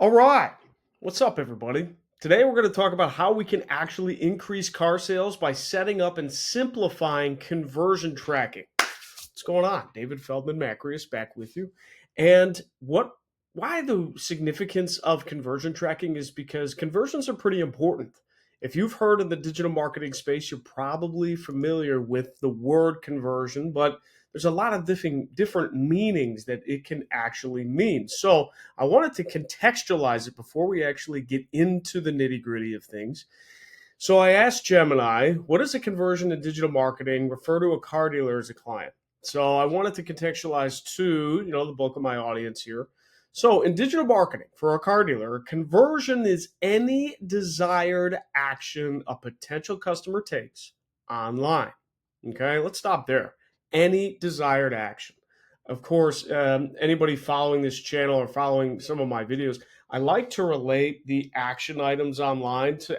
All right. What's up, everybody? Today, we're going to talk about how we can actually increase car sales by setting up and simplifying conversion tracking. What's going on? David Feldman-Makrias back with you. And why the significance of conversion tracking is because conversions are pretty important. If you've heard of the digital marketing space, you're probably familiar with the word conversion, but there's a lot of different meanings that it can actually mean. So I wanted to contextualize it before we actually get into the nitty gritty of things. So I asked Gemini, what is a conversion in digital marketing? Refer to a car dealer as a client. So I wanted to contextualize to, the bulk of my audience here. So in digital marketing for a car dealer, a conversion is any desired action a potential customer takes online. Okay, let's stop there. Any desired action. Of course, anybody following this channel or following some of my videos, I like to relate the action items online to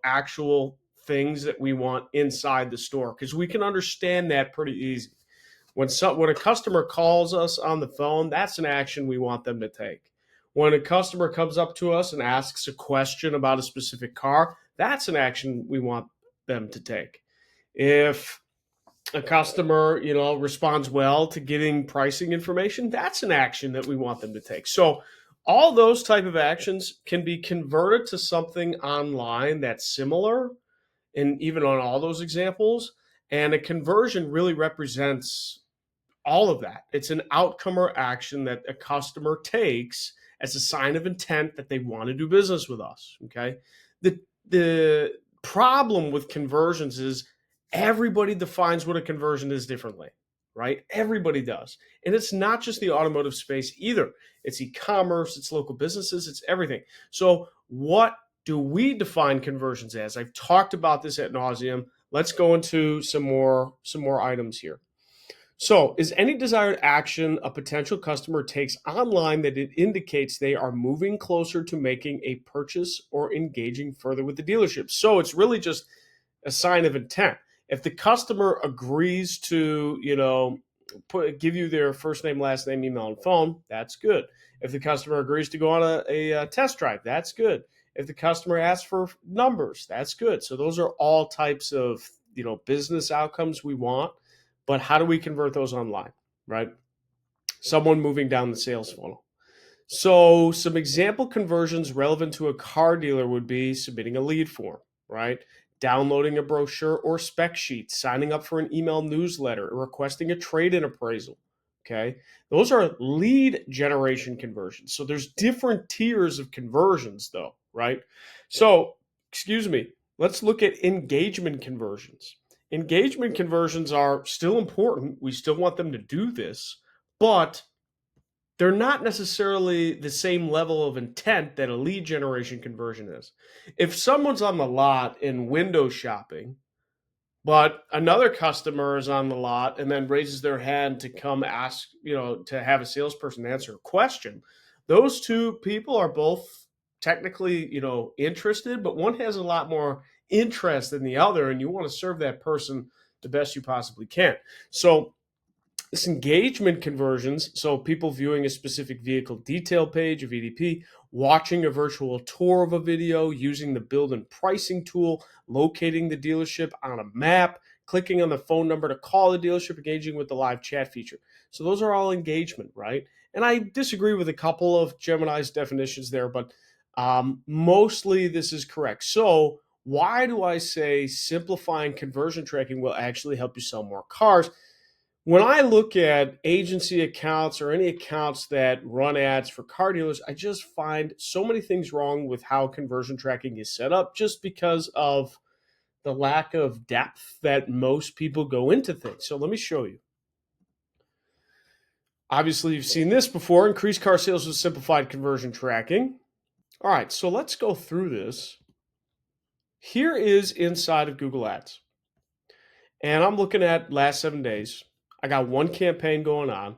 actual things that we want inside the store because we can understand that pretty easy. When a customer calls us on the phone, that's an action we want them to take. When a customer comes up to us and asks a question about a specific car, that's an action we want them to take. If a customer, responds well to getting pricing information, that's an action that we want them to take. So all those type of actions can be converted to something online that's similar, and even on all those examples. And a conversion really represents all of that. It's an outcome or action that a customer takes as a sign of intent that they want to do business with us. Okay. The problem with conversions is everybody defines what a conversion is differently, right? Everybody does. And it's not just the automotive space either. It's e-commerce, it's local businesses, it's everything. So what do we define conversions as? I've talked about this ad nauseum. Let's go into some more items here. So, is any desired action a potential customer takes online that it indicates they are moving closer to making a purchase or engaging further with the dealership? So, it's really just a sign of intent. If the customer agrees to, give you their first name, last name, email, and phone, that's good. If the customer agrees to go on a test drive, that's good. If the customer asks for numbers, that's good. So, those are all types of, business outcomes we want. But how do we convert those online, right? Someone moving down the sales funnel. So some example conversions relevant to a car dealer would be submitting a lead form, right? Downloading a brochure or spec sheet, signing up for an email newsletter, or requesting a trade-in appraisal. Okay. Those are lead generation conversions. So there's different tiers of conversions though, right? So, excuse me, let's look at engagement conversions. Engagement conversions are still important. We still want them to do this, but they're not necessarily the same level of intent that a lead generation conversion is. If someone's on the lot in window shopping, but another customer is on the lot and then raises their hand to come ask, to have a salesperson answer a question, those two people are both technically, interested, but one has a lot more interest than the other, and you want to serve that person the best you possibly can. So this engagement conversions, so people viewing a specific vehicle detail page, a VDP, watching a virtual tour of a video, using the build and pricing tool, locating the dealership on a map, clicking on the phone number to call the dealership, engaging with the live chat feature. So those are all engagement, right? And I disagree with a couple of Gemini's definitions there, but mostly this is correct. So why do I say simplifying conversion tracking will actually help you sell more cars? When I look at agency accounts or any accounts that run ads for car dealers, I just find so many things wrong with how conversion tracking is set up just because of the lack of depth that most people go into things. So let me show you. Obviously, you've seen this before, increase car sales with simplified conversion tracking. All right, so let's go through this. Here is inside of Google Ads. And I'm looking at last 7 days. I got one campaign going on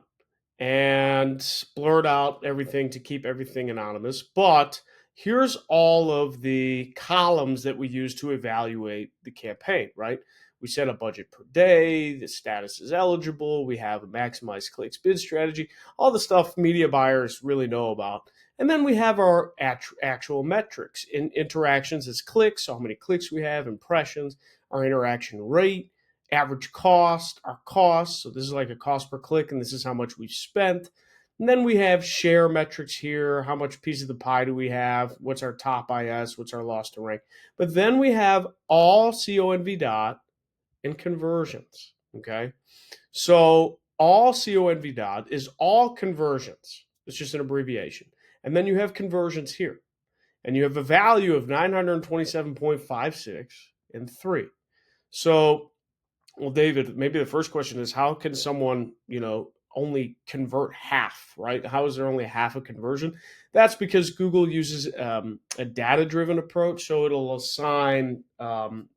and blurred out everything to keep everything anonymous. But here's all of the columns that we use to evaluate the campaign, right? We set a budget per day, the status is eligible, we have a maximize clicks bid strategy, all the stuff media buyers really know about. And then we have our actual metrics. Interactions as clicks, so how many clicks we have, impressions, our interaction rate, average cost, our costs. So this is like a cost per click, and this is how much we've spent. And then we have share metrics here. How much piece of the pie do we have? What's our top IS? What's our loss to rank? But then we have all CONV dot and conversions. Okay. So all CONV dot is all conversions. It's just an abbreviation. And then you have conversions here. And you have a value of 927.56 and 3. So, well, David, maybe the first question is how can someone, only convert half, right? How is there only half a conversion? That's because Google uses a data-driven approach. So it'll assign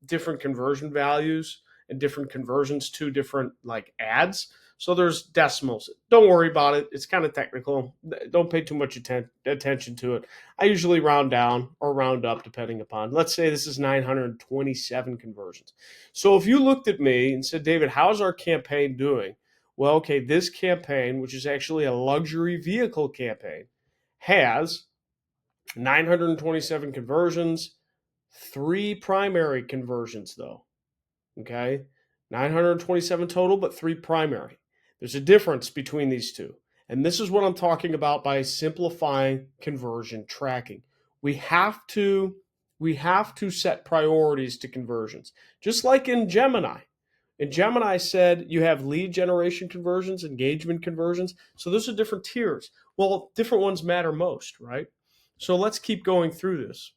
different conversion values and different conversions to different like ads. So there's decimals. Don't worry about it. It's kind of technical. Don't pay too much attention to it. I usually round down or round up depending upon. Let's say this is 927 conversions. So if you looked at me and said, David, how's our campaign doing? Well, okay, this campaign, which is actually a luxury vehicle campaign, has 927 conversions, 3 primary conversions, though. Okay, 927 total, but 3 primary. There's a difference between these two. And this is what I'm talking about by simplifying conversion tracking. We have to set priorities to conversions, just like in Gemini. In Gemini, I said you have lead generation conversions, engagement conversions. So those are different tiers. Well, different ones matter most, right? So let's keep going through this.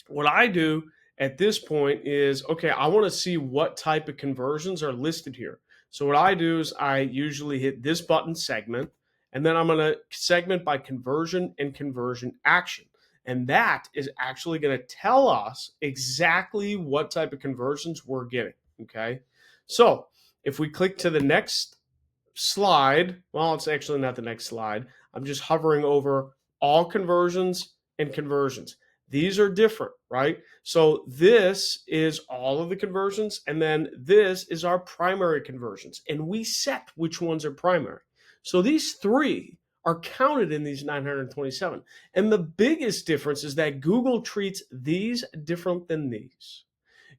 What I do at this point is, okay, I want to see what type of conversions are listed here. So what I do is I usually hit this button, segment, and then I'm going to segment by conversion and conversion action. And that is actually going to tell us exactly what type of conversions we're getting, okay? So if we click to the next slide, well, it's actually not the next slide. I'm just hovering over all conversions and conversions. These are different, right? So this is all of the conversions, and then this is our primary conversions. And we set which ones are primary. So these 3 are counted in these 927. And the biggest difference is that Google treats these different than these.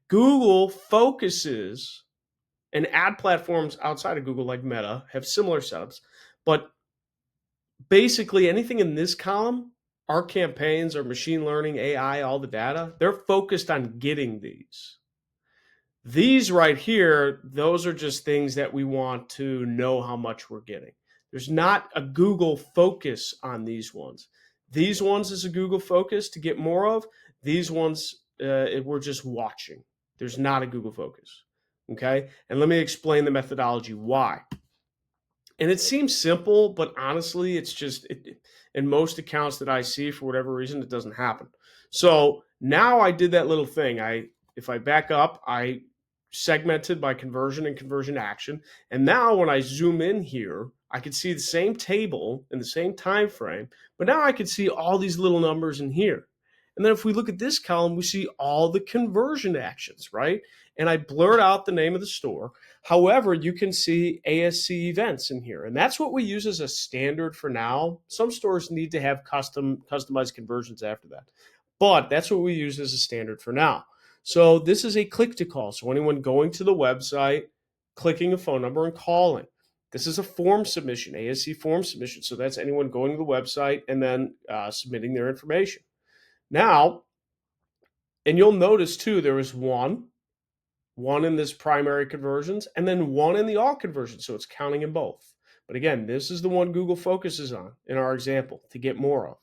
Google focuses, and ad platforms outside of Google, like Meta, have similar setups. But basically, anything in this column, our campaigns, our machine learning, AI, all the data, they're focused on getting these. These right here, those are just things that we want to know how much we're getting. There's not a Google focus on these ones. These ones is a Google focus to get more of. These ones, we're just watching. There's not a Google focus. Okay, and let me explain the methodology why. And it seems simple, but honestly, it's just in most accounts that I see, for whatever reason, it doesn't happen. So now I did that little thing. If I back up, I segmented by conversion and conversion action. And now when I zoom in here, I can see the same table in the same time frame, but now I can see all these little numbers in here. And then if we look at this column, we see all the conversion actions, right? And I blurred out the name of the store. However, you can see ASC events in here, and that's what we use as a standard for now. Some stores need to have customized conversions after that, but that's what we use as a standard for now. So this is a click to call. So anyone going to the website, clicking a phone number and calling. This is a form submission, ASC form submission. So that's anyone going to the website and then submitting their information. Now, and you'll notice too, there is one in this primary conversions, and then 1 in the all conversions. So it's counting in both. But again, this is the one Google focuses on in our example to get more of.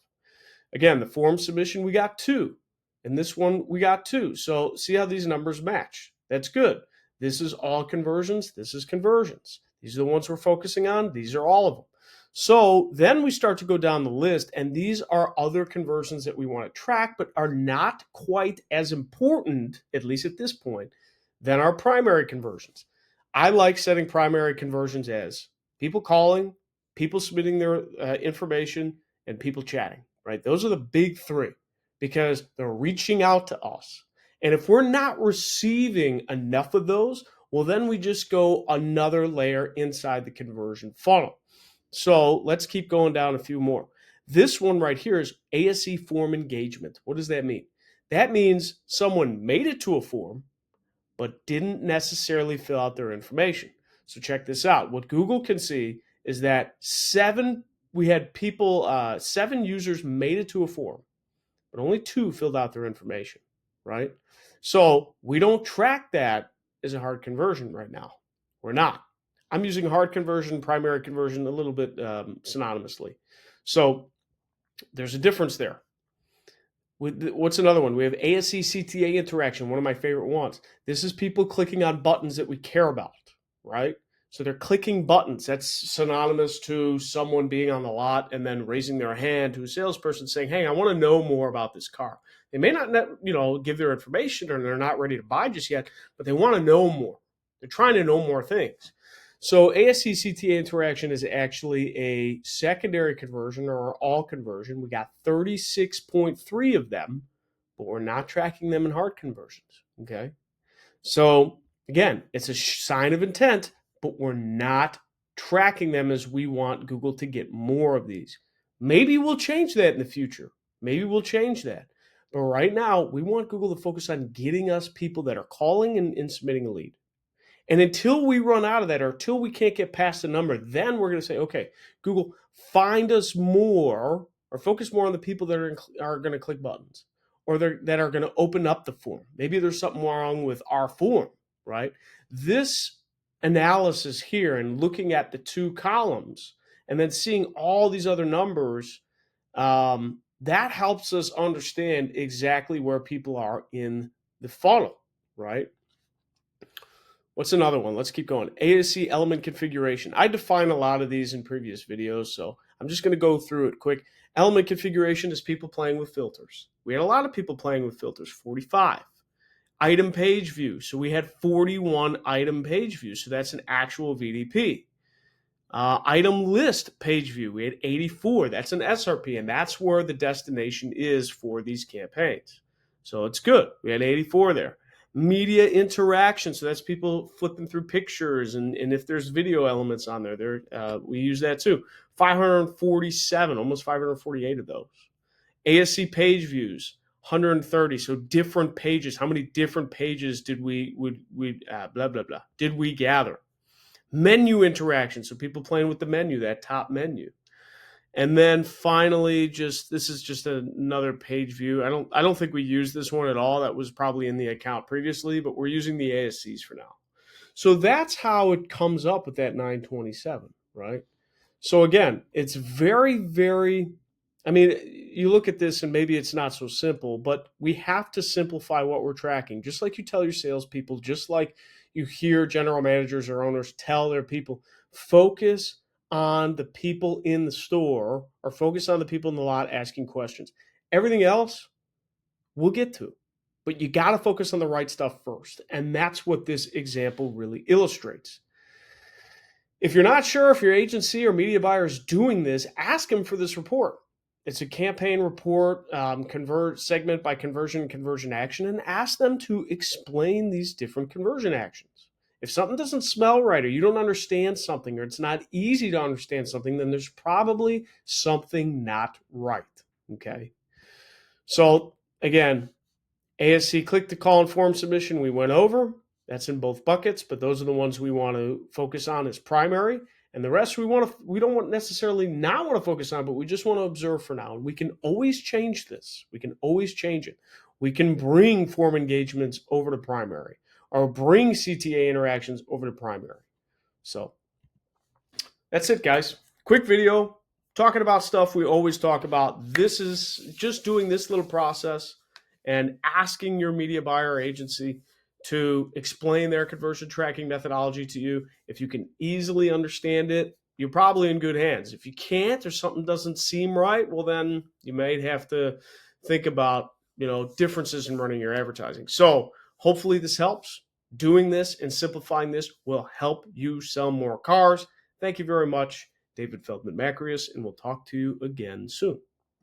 Again, the form submission, we got 2. And this one, we got 2. So see how these numbers match. That's good. This is all conversions. This is conversions. These are the ones we're focusing on. These are all of them. So then we start to go down the list, and these are other conversions that we want to track, but are not quite as important, at least at this point, than our primary conversions. I like setting primary conversions as people calling, people submitting their information, and people chatting, right? Those are the big 3 because they're reaching out to us. And if we're not receiving enough of those, well, then we just go another layer inside the conversion funnel. So let's keep going down a few more. This one right here is ASE form engagement. What does that mean? That means someone made it to a form, but didn't necessarily fill out their information. So check this out. What Google can see is that seven users made it to a form, but only 2 filled out their information, right? So we don't track that as a hard conversion right now. We're not. I'm using hard conversion, primary conversion a little bit synonymously. So there's a difference there. What's another one? We have ASE CTA interaction, one of my favorite ones. This is people clicking on buttons that we care about, right? So they're clicking buttons. That's synonymous to someone being on the lot and then raising their hand to a salesperson saying, hey, I want to know more about this car. They may not, give their information, or they're not ready to buy just yet, but they want to know more. They're trying to know more things. So ASE CTA interaction is actually a secondary conversion or all conversion. We got 36.3 of them, but we're not tracking them in hard conversions, okay? So again, it's a sign of intent, but we're not tracking them as we want Google to get more of these. Maybe we'll change that in the future. Maybe we'll change that. But right now, we want Google to focus on getting us people that are calling and submitting a lead. And until we run out of that, or until we can't get past the number, then we're going to say, okay, Google, find us more, or focus more on the people that are going to click buttons, or that are going to open up the form. Maybe there's something wrong with our form, right? This analysis here and looking at the 2 columns and then seeing all these other numbers, that helps us understand exactly where people are in the funnel, right? What's another one? Let's keep going. ASC element configuration. I define a lot of these in previous videos, so I'm just going to go through it quick. Element configuration is people playing with filters. We had a lot of people playing with filters, 45. Item page view. So we had 41 item page views. So that's an actual VDP. Item list page view. We had 84. That's an SRP, and that's where the destination is for these campaigns. So it's good. We had 84 there. Media interaction. So that's people flipping through pictures, and if there's video elements on there, we use that too. 547, almost 548 of those. ASC page views, 130. So different pages. How many different pages did we did we gather? Menu interaction. So people playing with the menu, that top menu. And then finally, this is just another page view. I don't think we used this one at all. That was probably in the account previously, but we're using the ASCs for now. So that's how it comes up with that 927, right? So again, it's very, very, you look at this and maybe it's not so simple, but we have to simplify what we're tracking. Just like you tell your salespeople, just like you hear general managers or owners tell their people, focus on the people in the store, or focus on the people in the lot asking questions. Everything else we'll get to, but you got to focus on the right stuff first. And that's what this example really illustrates. If you're not sure if your agency or media buyer is doing this, ask them for this report. It's a campaign report, convert segment by conversion action, and ask them to explain these different conversion actions. If something doesn't smell right, or you don't understand something, or it's not easy to understand something, then there's probably something not right, okay? So again, ASC click to call and form submission we went over. That's in both buckets, but those are the ones we want to focus on as primary. And the rest we don't necessarily not want to focus on, but we just want to observe for now. And we can always change this. We can always change it. We can bring form engagements over to primary, or bring CTA interactions over to primary. So that's it, guys. Quick video talking about stuff we always talk about. This is just doing this little process and asking your media buyer or agency to explain their conversion tracking methodology to you. If you can easily understand it, you're probably in good hands. If you can't, or something doesn't seem right, well, then you may have to think about, differences in running your advertising. So hopefully this helps. Doing this and simplifying this will help you sell more cars. Thank you very much, David Feldman-Makrias, and we'll talk to you again soon.